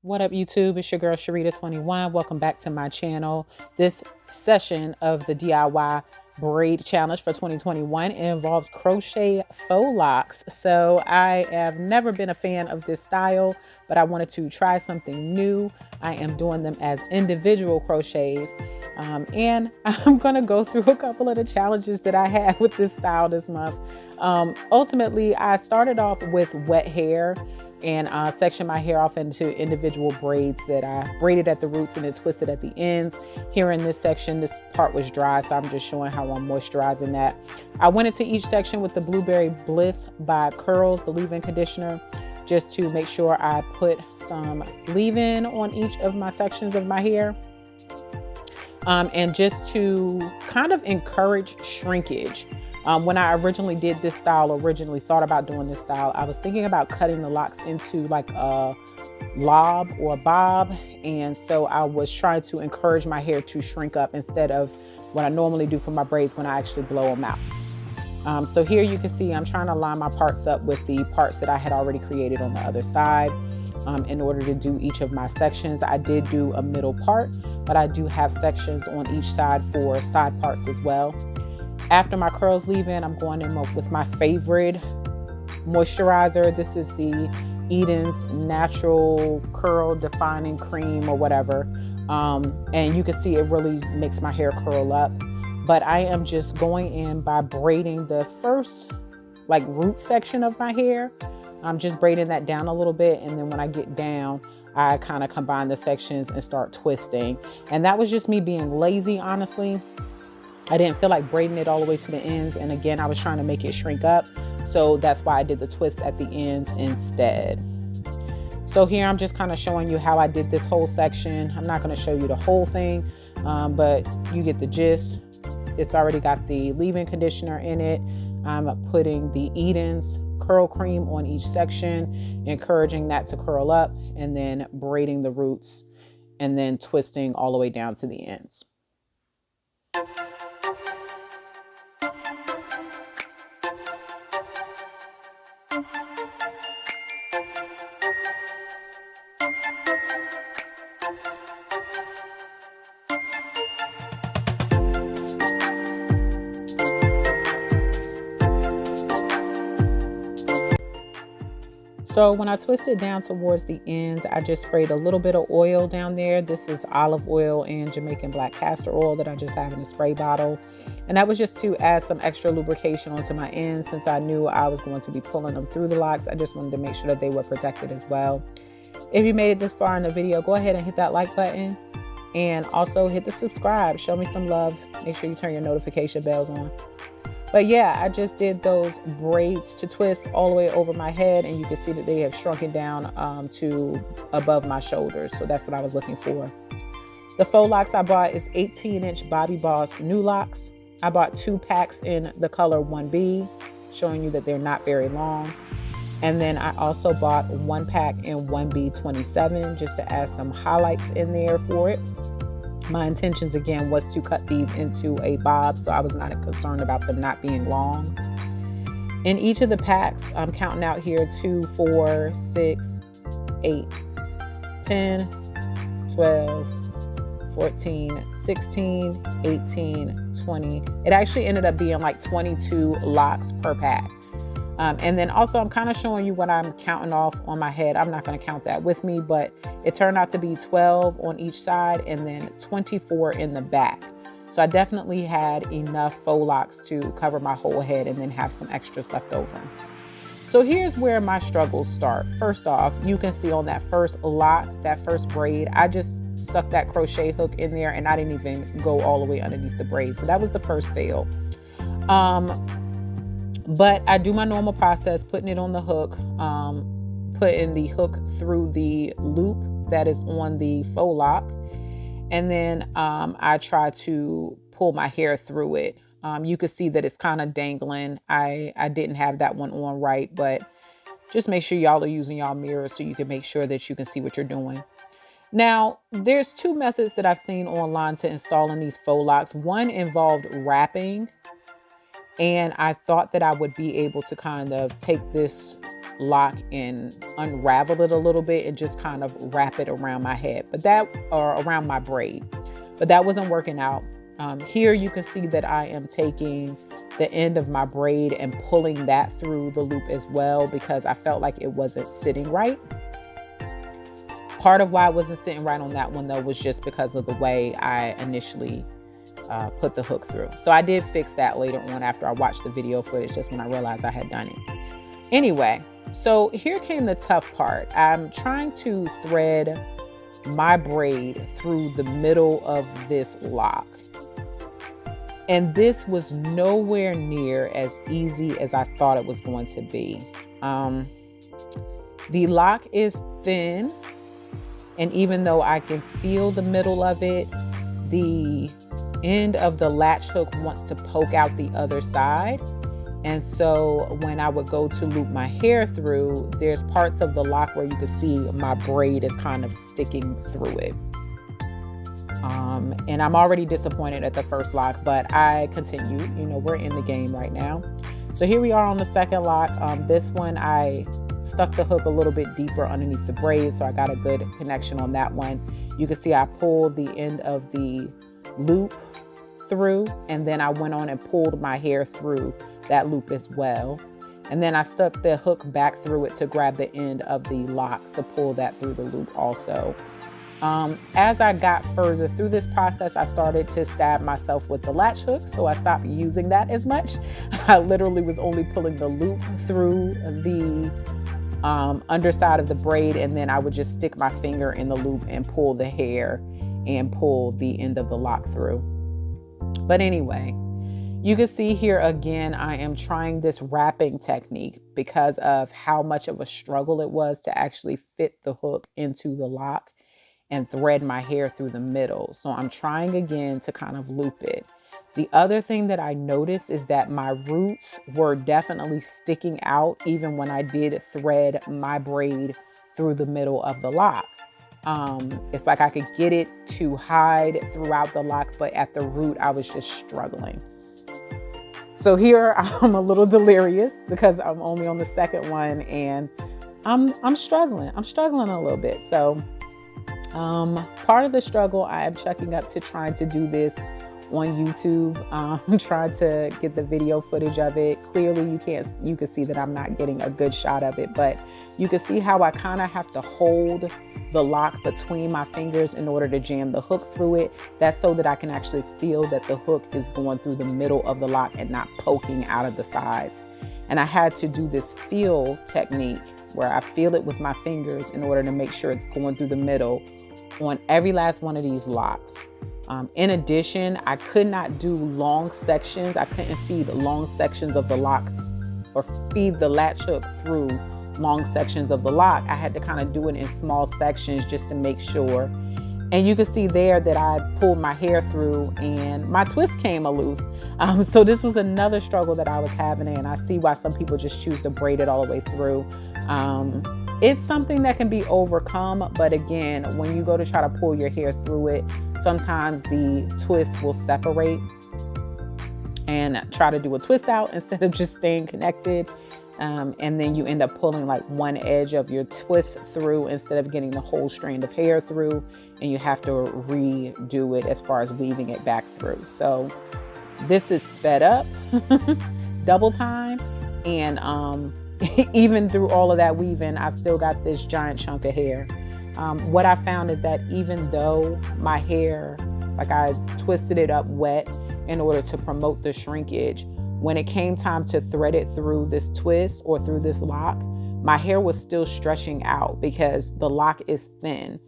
What up, YouTube? It's your girl Shyreeta21. Welcome back to my channel. This session of the DIY Braid Challenge for 2021 involves crochet faux locks. So I have never been a fan of this style, but I wanted to try something new. I am doing them as individual crochets. And I'm going to go through a couple of the challenges that I had with this style this month. Ultimately, I started off with wet hair and sectioned my hair off into individual braids that I braided at the roots and then twisted at the ends. Here in this section, this part was dry, so I'm just showing how I'm moisturizing that. I went into each section with the Blueberry Bliss by Curls, the leave-in conditioner, just to make sure I put some leave-in on each of my sections of my hair. And just to kind of encourage shrinkage. When I originally did this style, thought about doing this style, I was thinking about cutting the locks into like a lob or a bob. And so I was trying to encourage my hair to shrink up instead of what I normally do for my braids when I actually blow them out. So here you can see I'm trying to line my parts up with the parts that I had already created on the other side. In order to do each of my sections, I did do a middle part, but I do have sections on each side for side parts as well. After my curls leave in, I'm going in with my favorite moisturizer. This is the Eden's Natural Curl Defining Cream or whatever. And you can see it really makes my hair curl up. But I am just going in by braiding the first like root section of my hair. I'm just braiding that down a little bit. And then when I get down, I kind of combine the sections and start twisting. And that was just me being lazy, honestly. I didn't feel like braiding it all the way to the ends. And again, I was trying to make it shrink up. So that's why I did the twist at the ends instead. So here I'm just kind of showing you how I did this whole section. I'm not going to show you the whole thing, but you get the gist. It's already got the leave-in conditioner in it. I'm putting the Eden's curl cream on each section, encouraging that to curl up, and then braiding the roots and then twisting all the way down to the ends. So when I twist it down towards the ends, I just sprayed a little bit of oil down there. This is olive oil and Jamaican black castor oil that I just have in a spray bottle. And that was just to add some extra lubrication onto my ends since I knew I was going to be pulling them through the locks. I just wanted to make sure that they were protected as well. If you made it this far in the video, go ahead and hit that like button and also hit the subscribe. Show me some love. Make sure you turn your notification bells on. But yeah, I just did those braids to twist all the way over my head, and you can see that they have shrunken down to above my shoulders. So that's what I was looking for. The faux locks I bought is 18-inch Bobby Boss new locks. I bought 2 packs in the color 1B, showing you that they're not very long. And then I also bought 1 pack in 1B27 just to add some highlights in there for it. My intentions again was to cut these into a bob, so I was not concerned about them not being long. In each of the packs, I'm counting out here 2, 4, 6, 8, 10, 12, 14, 16, 18, 20. It actually ended up being like 22 locks per pack. And then also I'm kind of showing you what I'm counting off on my head. I'm not going to count that with me, but it turned out to be 12 on each side and then 24 in the back. So I definitely had enough faux locks to cover my whole head and then have some extras left over. So here's where my struggles start. First off, you can see on that first lock, that first braid, I just stuck that crochet hook in there and I didn't even go all the way underneath the braid. So that was the first fail. But I do my normal process, putting it on the hook, putting the hook through the loop that is on the faux lock. And then I try to pull my hair through it. You can see that it's kind of dangling. I didn't have that one on right, but just make sure y'all are using y'all mirrors so you can make sure that you can see what you're doing. Now, there's 2 methods that I've seen online to installing these faux locks. One involved wrapping. And I thought that I would be able to kind of take this lock and unravel it a little bit and just kind of wrap it around my head, or around my braid, but that wasn't working out. Here you can see that I am taking the end of my braid and pulling that through the loop as well, because I felt like it wasn't sitting right. Part of why I wasn't sitting right on that one though was just because of the way I initially put the hook through. So I did fix that later on after I watched the video footage, just when I realized I had done it. Anyway, so here came the tough part. I'm trying to thread my braid through the middle of this lock. And this was nowhere near as easy as I thought it was going to be. The lock is thin, and even though I can feel the middle of it, the end of the latch hook wants to poke out the other side. And so when I would go to loop my hair through, there's parts of the lock where you can see my braid is kind of sticking through it. And I'm already disappointed at the first lock, but I continue. You know, we're in the game right now. So here we are on the second lock. This one, I stuck the hook a little bit deeper underneath the braid, so I got a good connection on that one. You can see I pulled the end of the loop through, and then I went on and pulled my hair through that loop as well. And then I stuck the hook back through it to grab the end of the lock to pull that through the loop also. As I got further through this process, I started to stab myself with the latch hook, so I stopped using that as much. I literally was only pulling the loop through the underside of the braid, and then I would just stick my finger in the loop and pull the hair and pull the end of the lock through. But anyway, you can see here again, I am trying this wrapping technique because of how much of a struggle it was to actually fit the hook into the lock and thread my hair through the middle. So I'm trying again to kind of loop it. The other thing that I noticed is that my roots were definitely sticking out even when I did thread my braid through the middle of the lock. It's like I could get it to hide throughout the lock, but at the root, I was just struggling. So here I'm a little delirious because I'm only on the second one, and I'm struggling. I'm struggling a little bit. So part of the struggle I am chucking up to trying to do this on YouTube. Trying to get the video footage of it. Clearly you can see that I'm not getting a good shot of it, but you can see how I kind of have to hold the lock between my fingers in order to jam the hook through it. That's so that I can actually feel that the hook is going through the middle of the lock and not poking out of the sides. And I had to do this feel technique where I feel it with my fingers in order to make sure it's going through the middle on every last one of these locks. In addition, I could not do long sections. I couldn't feed long sections of the lock or feed the latch hook through long sections of the lock. I had to kind of do it in small sections just to make sure. And you can see there that I pulled my hair through and my twist came loose. So this was another struggle that I was having, and I see why some people just choose to braid it all the way through. It's something that can be overcome, but again, when you go to try to pull your hair through it, sometimes the twist will separate and try to do a twist out instead of just staying connected. And then you end up pulling like one edge of your twist through instead of getting the whole strand of hair through, and you have to redo it as far as weaving it back through. So this is sped up double time, and even through all of that weaving, I still got this giant chunk of hair. What I found is that even though my hair, like I twisted it up wet in order to promote the shrinkage, when it came time to thread it through this twist or through this lock, my hair was still stretching out because the lock is thin.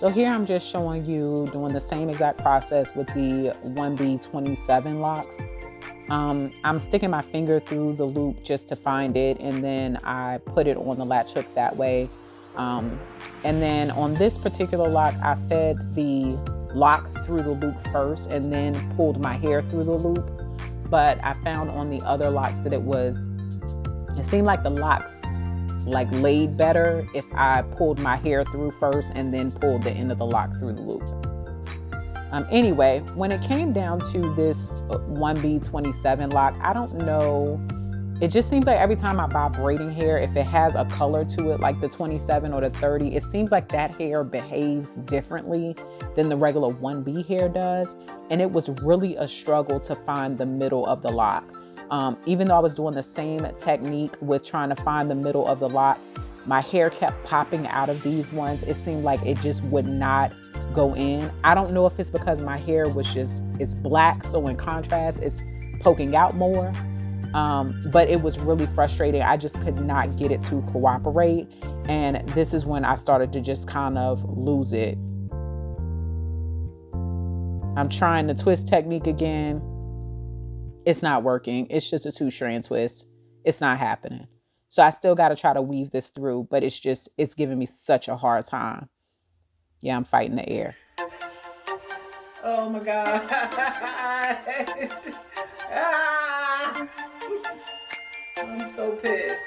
So here I'm just showing you doing the same exact process with the 1B27 locks. I'm sticking my finger through the loop just to find it, and then I put it on the latch hook that way. And then on this particular lock, I fed the lock through the loop first and then pulled my hair through the loop. But I found on the other locks that it seemed like the locks like laid better if I pulled my hair through first and then pulled the end of the lock through the loop. Anyway, when it came down to this 1B27 lock, I don't know. It just seems like every time I buy braiding hair, if it has a color to it, like the 27 or the 30, it seems like that hair behaves differently than the regular 1B hair does. And it was really a struggle to find the middle of the lock. Even though I was doing the same technique with trying to find the middle of the lock, my hair kept popping out of these ones. It seemed like it just would not go in. I don't know if it's because my hair was it's black, so in contrast, it's poking out more. But it was really frustrating. I just could not get it to cooperate. And this is when I started to just kind of lose it. I'm trying the twist technique again. It's not working. It's just a 2-strand twist. It's not happening. So I still got to try to weave this through, but it's giving me such a hard time. Yeah, I'm fighting the air. Oh my God. I'm so pissed.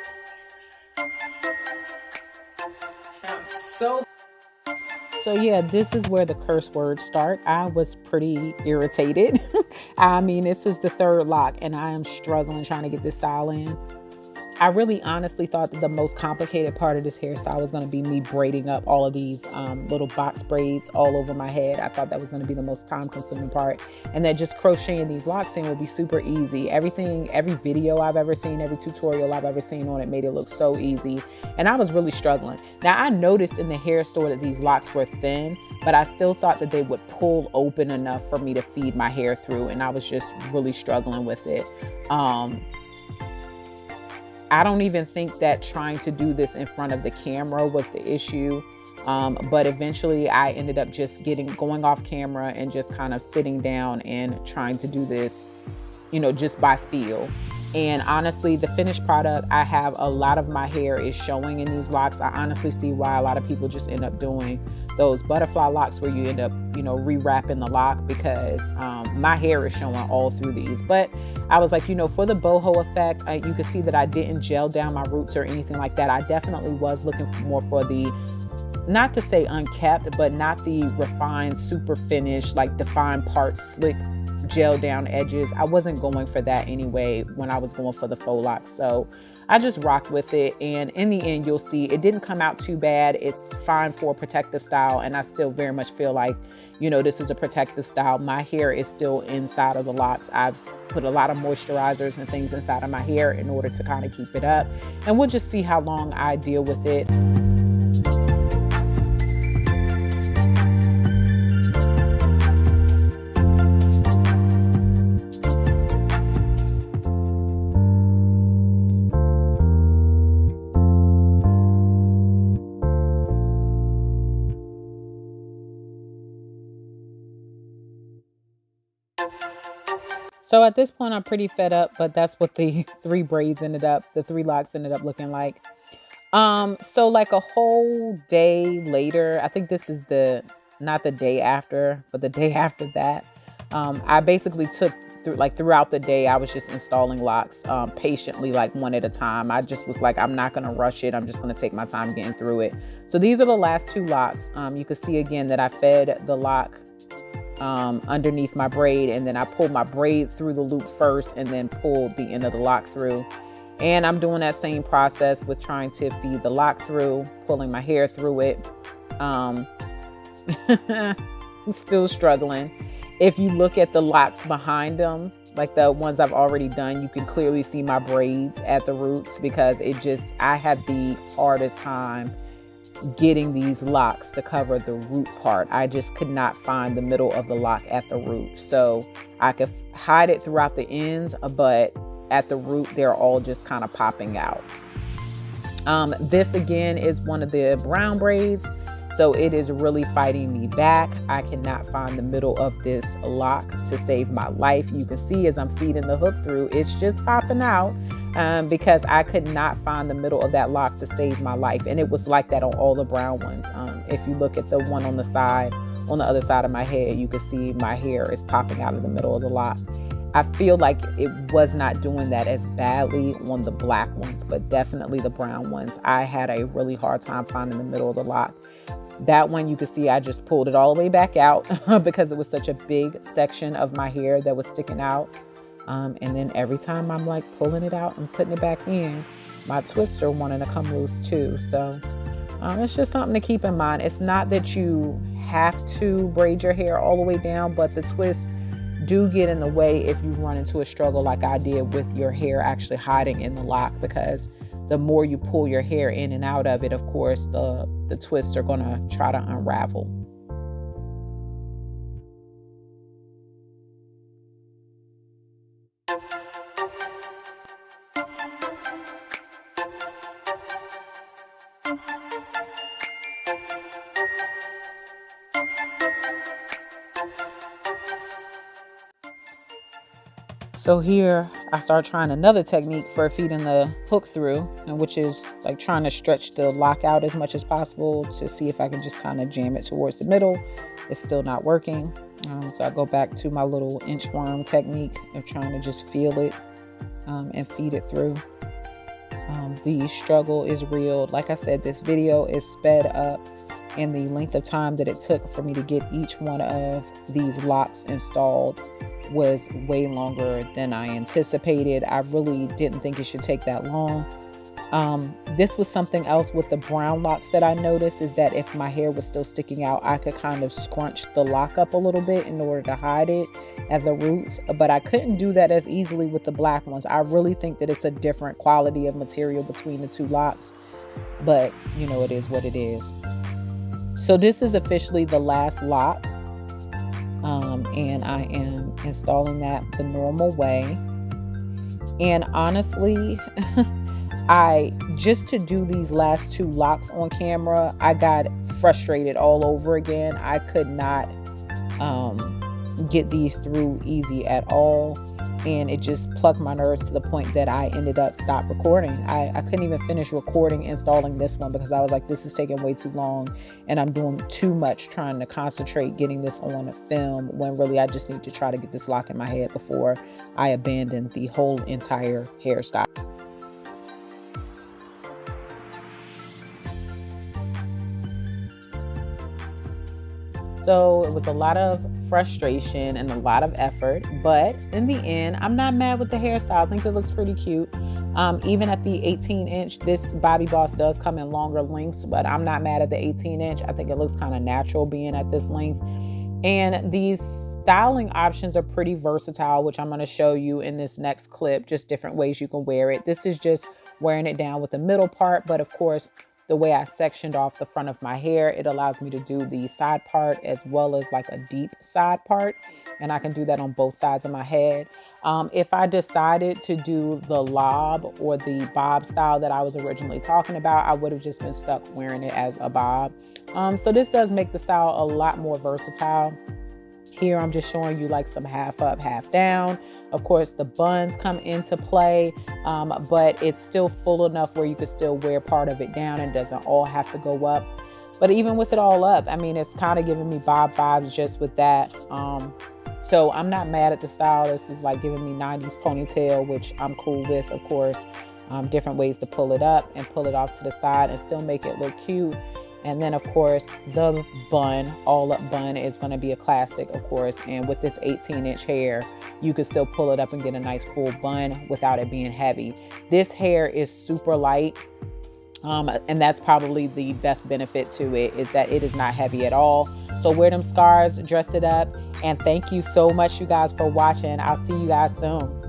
So yeah, this is where the curse words start. I was pretty irritated. I mean, this is the 3rd lock and I am struggling trying to get this style in. I really honestly thought that the most complicated part of this hairstyle was going to be me braiding up all of these little box braids all over my head. I thought that was going to be the most time consuming part, and that just crocheting these locks in would be super easy. Every video I've ever seen, every tutorial I've ever seen on it made it look so easy, and I was really struggling. Now I noticed in the hair store that these locks were thin, but I still thought that they would pull open enough for me to feed my hair through, and I was just really struggling with it. I don't even think that trying to do this in front of the camera was the issue. But eventually I ended up just going off camera and just kind of sitting down and trying to do this, just by feel. And honestly, the finished product, I have a lot of my hair is showing in these locks. I honestly see why a lot of people just end up doing those butterfly locks where you end up, rewrapping the lock, because my hair is showing all through these. But I was like, for the boho effect, you can see that I didn't gel down my roots or anything like that. I definitely was looking more for the, not to say unkept, but not the refined, super finished, like defined parts, slick gel down edges. I wasn't going for that anyway when I was going for the faux locks. So I just rocked with it, and in the end, you'll see it didn't come out too bad. It's fine for a protective style, and I still very much feel like, this is a protective style. My hair is still inside of the locks. I've put a lot of moisturizers and things inside of my hair in order to kind of keep it up, and we'll just see how long I deal with it. So at this point, I'm pretty fed up, but that's what the 3 locks ended up looking like. So like a whole day later, I think this is not the day after, but the day after that, I basically took throughout the day, I was just installing locks patiently, like one at a time. I just was like, I'm not going to rush it. I'm just going to take my time getting through it. So these are the last 2 locks. You can see again that I fed the lock underneath my braid, and then I pulled my braid through the loop first and then pulled the end of the lock through. And I'm doing that same process with trying to feed the lock through, pulling my hair through it. I'm still struggling. If you look at the locks behind them, like the ones I've already done, you can clearly see my braids at the roots, because I had the hardest time getting these locks to cover the root part. I just could not find the middle of the lock at the root. So I could hide it throughout the ends, but at the root, they're all just kind of popping out. This again is one of the brown braids. So it is really fighting me back. I cannot find the middle of this lock to save my life. You can see as I'm feeding the hook through, it's just popping out because I could not find the middle of that lock to save my life. And it was like that on all the brown ones. If you look at the one on the side, on the other side of my head, you can see my hair is popping out of the middle of the lock. I feel like it was not doing that as badly on the black ones, but definitely the brown ones. I had a really hard time finding the middle of the lock. That one, you can see I just pulled it all the way back out because it was such a big section of my hair that was sticking out. And then every time I'm like pulling it out and putting it back in, my twister wanting to come loose too. So it's just something to keep in mind. It's not that you have to braid your hair all the way down, but the twists do get in the way if you run into a struggle like I did with your hair actually hiding in the lock, because the more you pull your hair in and out of it, of course, the twists are going to try to unravel. So here I start trying another technique for feeding the hook through, and which is like trying to stretch the lock out as much as possible to see if I can just kind of jam it towards the middle. It's still not working. So I go back to my little inchworm technique of trying to just feel it and feed it through. The struggle is real. Like I said, this video is sped up, and the length of time that it took for me to get each one of these locks installed was way longer than I anticipated. I really didn't think it should take that long. This was something else with the brown locks that I noticed, is that if my hair was still sticking out, I could kind of scrunch the lock up a little bit in order to hide it at the roots, but I couldn't do that as easily with the black ones. I really think that it's a different quality of material between the two locks, but you know, it is what it is. So this is officially the last lock. And I am installing that the normal way. And honestly, just to do these last two locks on camera, I got frustrated all over again. I could not get these through easy at all. And it just plucked my nerves to the point that I ended up stopped recording. I couldn't even finish recording installing this one because I was like, this is taking way too long and I'm doing too much trying to concentrate getting this on a film, when really I just need to try to get this lock in my head before I abandon the whole entire hairstyle. So it was a lot of frustration and a lot of effort, but in the end, I'm not mad with the hairstyle. I think it looks pretty cute. Even at the 18-inch, this Bobby Boss does come in longer lengths, but I'm not mad at the 18-inch. I think it looks kind of natural being at this length. And these styling options are pretty versatile, which I'm going to show you in this next clip, just different ways you can wear it. This is just wearing it down with the middle part, but of course, the way I sectioned off the front of my hair, it allows me to do the side part as well as like a deep side part. And I can do that on both sides of my head. If I decided to do the lob or the bob style that I was originally talking about, I would have just been stuck wearing it as a bob. So this does make the style a lot more versatile. Here I'm just showing you like some half up, half down. Of course, the buns come into play, but it's still full enough where you could still wear part of it down and doesn't all have to go up. But even with it all up, I mean, it's kind of giving me bob vibes just with that. So I'm not mad at the style. This is like giving me 90s ponytail, which I'm cool with, of course. Different ways to pull it up and pull it off to the side and still make it look cute. And then, of course, the bun, all up bun is going to be a classic, of course. And with this 18-inch hair, you can still pull it up and get a nice full bun without it being heavy. This hair is super light. And that's probably the best benefit to it, is that it is not heavy at all. So wear them scars, dress it up. And thank you so much, you guys, for watching. I'll see you guys soon.